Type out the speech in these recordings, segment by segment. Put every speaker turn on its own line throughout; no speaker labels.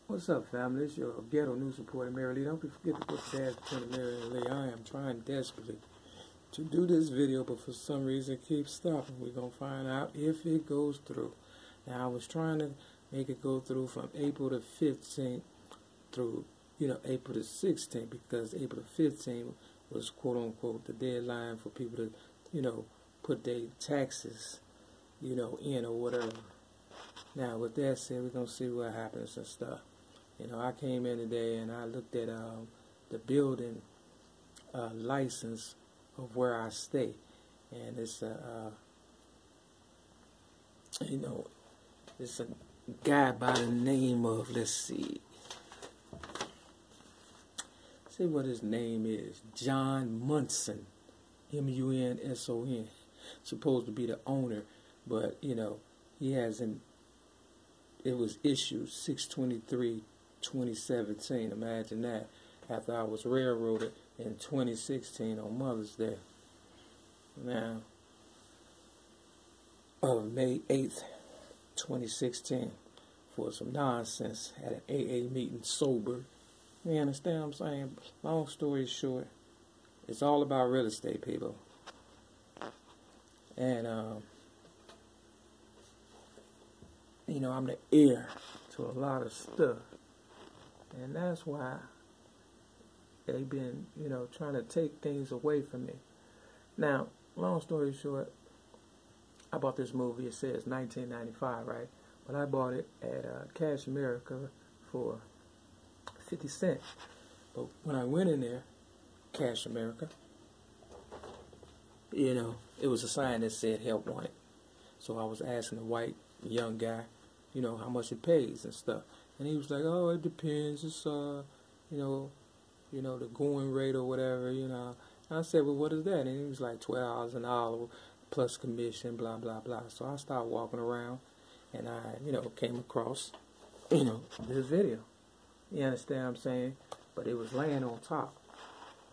What's up, family? It's your ghetto news reporter, Mary Lee. Don't forget to put the dash between Mary and Lee. I am trying desperately to do this video, but for some reason it keeps stopping. We're going to find out if it goes through. Now, I was trying to make it go through from April the 15th through, April the 16th, because April the 15th was, quote-unquote, the deadline for people to, put their taxes, in or whatever. Now, with that said, we're going to see what happens and stuff. I came in today and I looked at the building license of where I stay, and it's it's a guy by the name of, let's see what his name is, John Munson, M-U-N-S-O-N, supposed to be the owner, but he hasn't. It was issued 6/23/2017. Imagine that. After I was railroaded in 2016 on Mother's Day. Now, of May 8th, 2016, for some nonsense at an AA meeting sober. You understand what I'm saying? Long story short, it's all about real estate, people. And I'm the heir to a lot of stuff. And that's why they've been, trying to take things away from me. Now, long story short, I bought this movie. It says 1995, right? But I bought it at Cash America for 50 cents. But when I went in there, Cash America, it was a sign that said help wanted. So I was asking the white young guy, how much it pays and stuff. And he was like, oh, it depends. It's, the going rate or whatever, And I said, well, what is that? And he was like, $12 an hour plus commission, blah, blah, blah. So I started walking around, and I, came across, this video. You understand what I'm saying? But it was laying on top,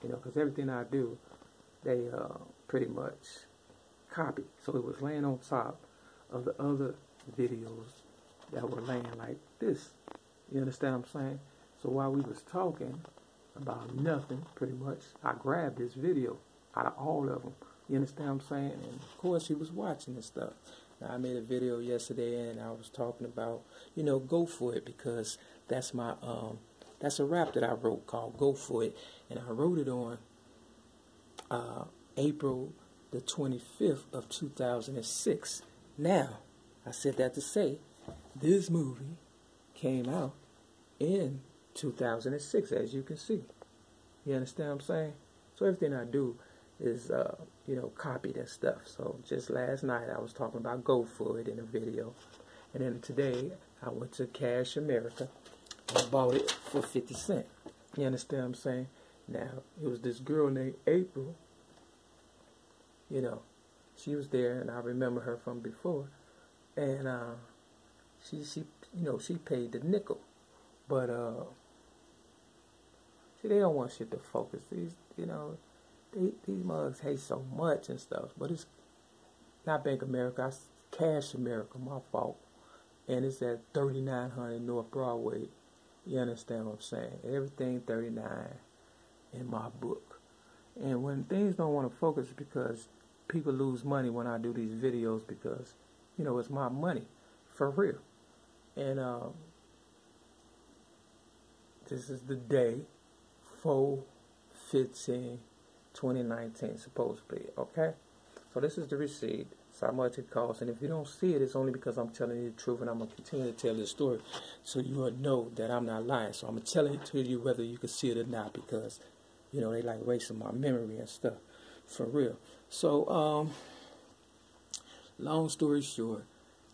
because everything I do, they pretty much copy. So it was laying on top of the other videos that were laying like this. You understand what I'm saying? So while we was talking about nothing, pretty much, I grabbed this video out of all of them. You understand what I'm saying? And of course he was watching and stuff. Now, I made a video yesterday and I was talking about, go for it, because that's my that's a rap that I wrote called Go For It. And I wrote it on April the 25th of 2006. Now, I said that to say, this movie came out in 2006, as you can see. You understand what I'm saying? So everything I do is, copy that stuff. So just last night I was talking about Go For It in a video. And then today I went to Cash America and bought it for 50 cents. You understand what I'm saying? Now, it was this girl named April. She was there, and I remember her from before. And she paid the nickel. But see, they don't want shit to focus. These mugs hate so much and stuff. But it's not Bank America, it's Cash America, my fault. And it's at 3900 North Broadway. You understand what I'm saying? Everything 39 in my book. And when things don't want to focus, because people lose money when I do these videos, because it's my money, for real. And this is the day, 4/15/2019, supposedly, okay? So this is the receipt. It's how much it costs. And if you don't see it, it's only because I'm telling you the truth, and I'm going to continue to tell this story so you will know that I'm not lying. So I'm going to tell it to you whether you can see it or not, because, they like erasing my memory and stuff, for real. So, long story short,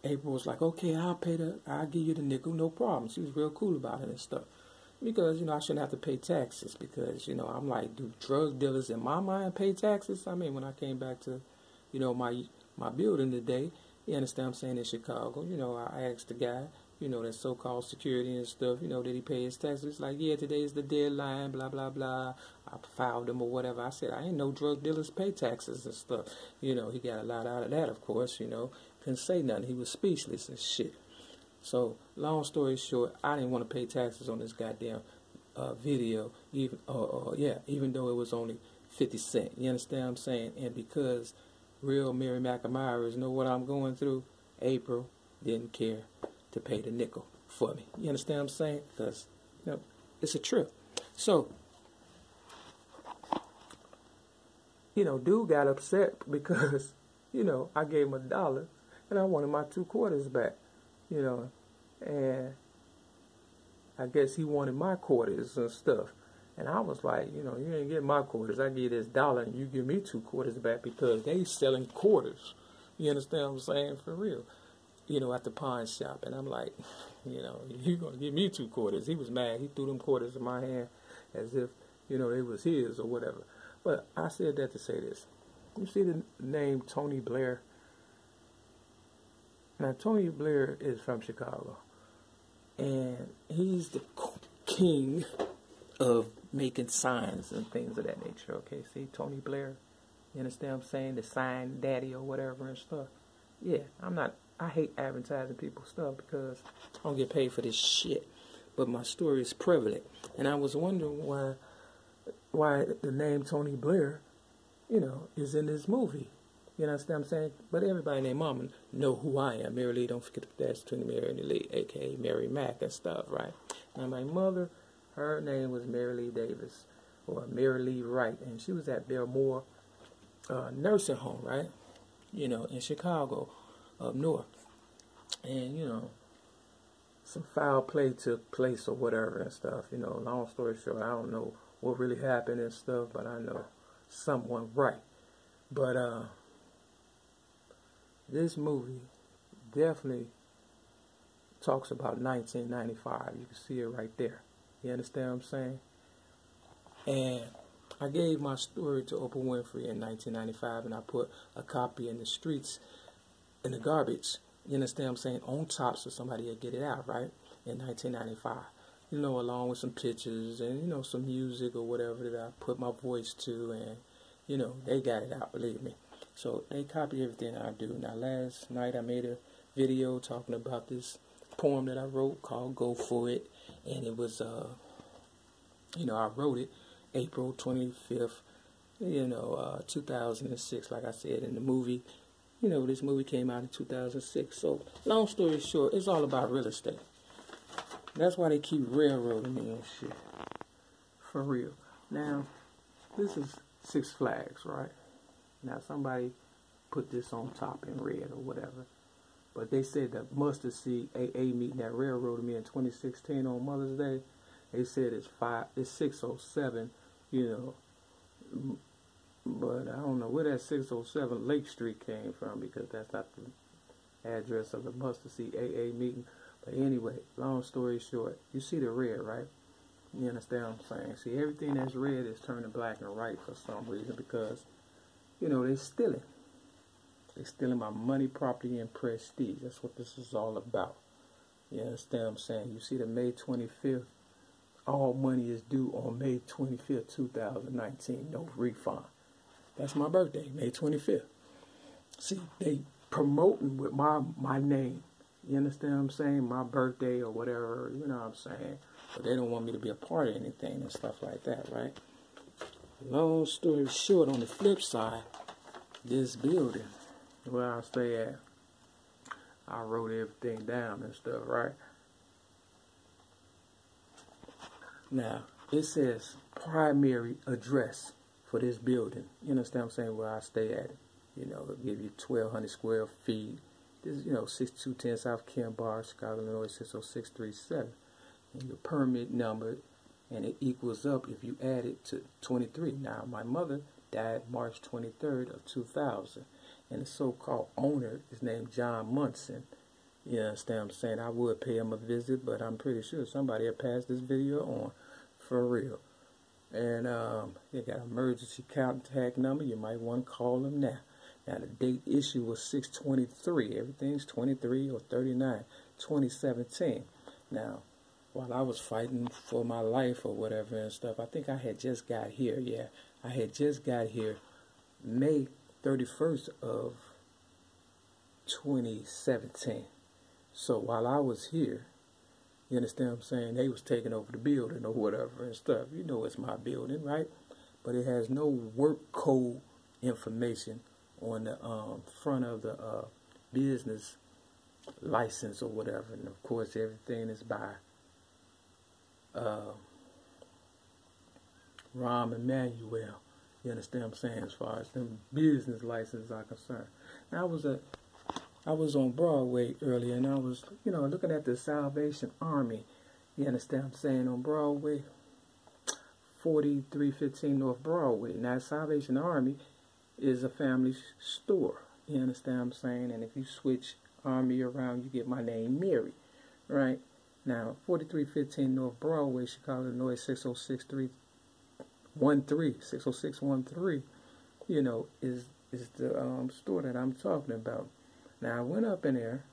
April was like, okay, I'll give you the nickel, no problem. She was real cool about it and stuff. Because, I shouldn't have to pay taxes, because, I'm like, do drug dealers in my mind pay taxes? I mean, when I came back to, my building today, you understand what I'm saying, in Chicago, I asked the guy, that so-called security and stuff, did he pay his taxes? It's like, yeah, today is the deadline, blah, blah, blah. I filed him or whatever. I said, I ain't know drug dealers pay taxes and stuff. He got a lot out of that, of course, couldn't say nothing. He was speechless and shit. So, long story short, I didn't want to pay taxes on this goddamn video, even though it was only 50 cents. You understand what I'm saying? And because real Mary McNamara know what I'm going through, April didn't care to pay the nickel for me. You understand what I'm saying? Because, it's a trip. So, dude got upset because, I gave him $1 and I wanted my 2 quarters back, and I guess he wanted my quarters and stuff. And I was like, you ain't getting my quarters. I give you this $1 and you give me 2 quarters back because they selling quarters. You understand what I'm saying? For real. At the pawn shop. And I'm like, you going to give me 2 quarters. He was mad. He threw them quarters in my hand as if, they was his or whatever. But I said that to say this. You see the name Tony Blair? Now, Tony Blair is from Chicago. And he's the king of making signs and things of that nature. Okay, see, Tony Blair, you understand what I'm saying? The sign daddy or whatever and stuff. Yeah, I hate advertising people's stuff because I don't get paid for this shit. But my story is prevalent. And I was wondering why the name Tony Blair, is in this movie. You understand what I'm saying? But everybody named Mama know who I am. Mary Lee, don't forget the dash between Mary and Lee, a.k.a. Mary Mack and stuff, right? Now, my mother, her name was Mary Lee Davis, or Mary Lee Wright, and she was at Belmore nursing home, right? In Chicago, up north. And, some foul play took place or whatever and stuff. Long story short, I don't know what really happened and stuff, but I know someone right. But, this movie definitely talks about 1995. You can see it right there. You understand what I'm saying? And I gave my story to Oprah Winfrey in 1995, and I put a copy in the streets, in the garbage. You understand what I'm saying? On top so somebody would get it out, right? In 1995. Along with some pictures and, some music or whatever that I put my voice to, and, they got it out, believe me. So they copy everything I do. Now, last night I made a video talking about this poem that I wrote called Go For It. And it was, I wrote it April 25th, 2006, like I said in the movie. This movie came out in 2006. So, long story short, it's all about real estate. That's why they keep railroading me and shit. For real. Now, this is Six Flags, right? Now, somebody put this on top in red or whatever. But they said the Mustard Seed AA meeting that railroaded me in 2016 on Mother's Day, they said it's 607, But I don't know where that 607 Lake Street came from because that's not the address of the Mustard Seed AA meeting. But anyway, long story short, you see the red, right? You understand what I'm saying? See, everything that's red is turning black and white for some reason because they stealing. They stealing my money, property, and prestige. That's what this is all about. You understand what I'm saying? You see the May 25th, all money is due on May 25th, 2019. No refund. That's my birthday, May 25th. See, they promoting with my name. You understand what I'm saying? My birthday or whatever, you know what I'm saying? But they don't want me to be a part of anything and stuff like that, right? Long story short, on the flip side, this building where I stay at, I wrote everything down and stuff, right? Now, it says primary address for this building. You understand what I'm saying? Where I stay at. It'll give you 1,200 square feet. This is, 6210 South Ken Bar, Chicago, Illinois, 60637. And your permit number, and it equals up if you add it to 23. Now, my mother died March 23rd of 2000. And the so-called owner is named John Munson. You understand what I'm saying? I would pay him a visit, but I'm pretty sure somebody will pass this video on for real. And they got an emergency contact number. You might want to call them now. Now, the date issue was 6/23. Everything's 23 or 39, 2017. Now, while I was fighting for my life or whatever and stuff, I think I had just got here. Yeah, I had just got here May 31st of 2017. So while I was here, you understand what I'm saying, they was taking over the building or whatever and stuff. You know it's my building, right? But it has no work code information on the front of the business license or whatever. And of course everything is by Rahm Emanuel. You understand what I'm saying, as far as them business licenses are concerned. Now I was on Broadway earlier, and I was, looking at the Salvation Army. You understand what I'm saying, on Broadway, 4315 North Broadway. Now, Salvation Army is a family store. You understand what I'm saying? And if you switch Army around, you get my name, Mary, right? Now, 4315 North Broadway, Chicago, Illinois, 60613, is the store that I'm talking about. Now, I went up in there,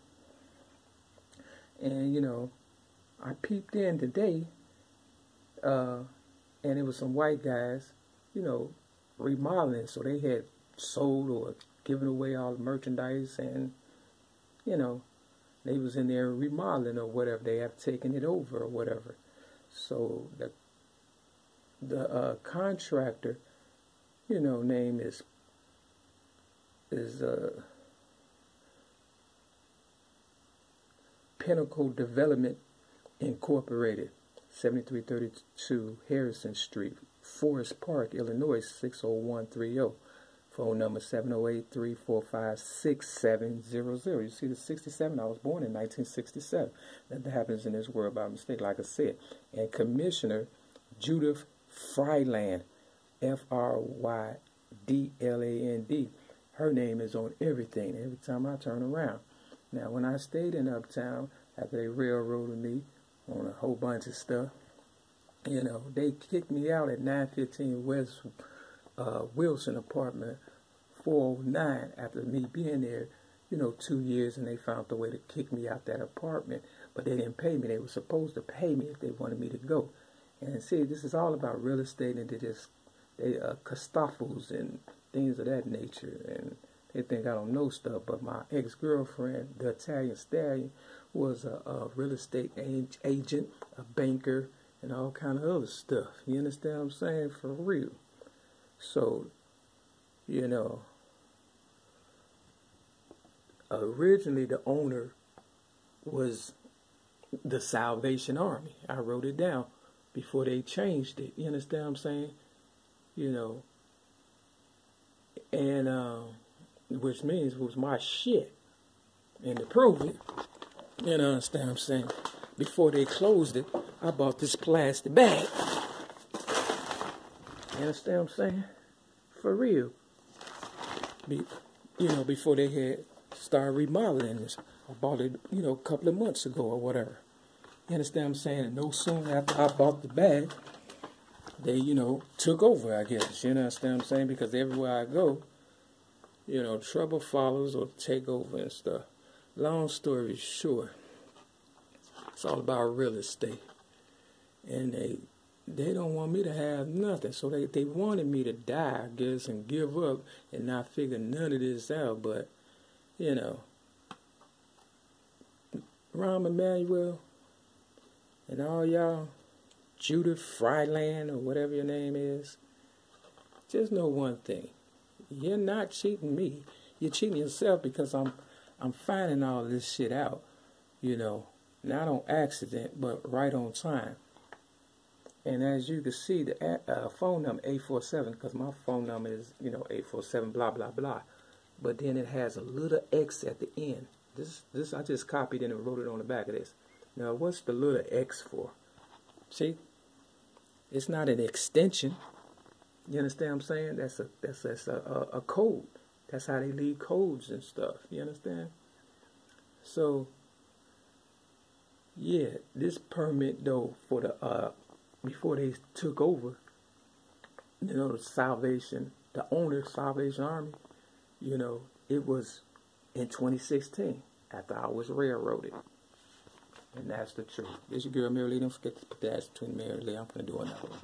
and, I peeped in today, and it was some white guys, remodeling. So they had sold or given away all the merchandise, and, they was in there remodeling or whatever. They have taken it over or whatever. So the contractor, name is Pinnacle Development Incorporated, 7332 Harrison Street, Forest Park, Illinois, 60130. Phone number 708-345-6700. You see the 67? I was born in 1967. That happens in this world by mistake, like I said. And Commissioner Judith Fryland, F-R-Y-D-L-A-N-D. Her name is on everything, every time I turn around. Now, when I stayed in Uptown, after they railroaded me on a whole bunch of stuff, they kicked me out at 915 West Wilson apartment 409 after me being there, 2 years, and they found a way to kick me out that apartment. But they didn't pay me. They were supposed to pay me if they wanted me to go. And see, this is all about real estate, and they Costoffels and things of that nature, and they think I don't know stuff. But my ex-girlfriend, the Italian Stallion, was a real estate agent, a banker, and all kind of other stuff. You understand what I'm saying? For real. So, originally the owner was the Salvation Army. I wrote it down before they changed it. You understand what I'm saying? And which means it was my shit. And to prove it, you understand what I'm saying? Before they closed it, I bought this plastic bag. You understand what I'm saying? For real. Before they had started remodeling this. I bought it, a couple of months ago or whatever. You understand what I'm saying? And no sooner after I bought the bag, they, took over, I guess. You understand what I'm saying? Because everywhere I go, trouble follows or take over and stuff. Long story short, it's all about real estate. And they don't want me to have nothing. So they wanted me to die, I guess, and give up and not figure none of this out. But, Rahm Emanuel and all y'all, Judith Fryland or whatever your name is, just know one thing. You're not cheating me. You're cheating yourself, because I'm finding all this shit out, not on accident, but right on time. And as you can see, the phone number 847, because my phone number is 847 blah blah blah, but then it has a little X at the end. This I just copied and wrote it on the back of this. Now, what's the little X for? See, it's not an extension. You understand what I'm saying? That's a code. That's how they leave codes and stuff. You understand? So, yeah, this permit though for the before they took over, the Salvation Army, it was in 2016 after I was railroaded. And that's the truth. This your girl Mary Lee. Don't forget to put the ass between Mary Lee. I'm going to do another one.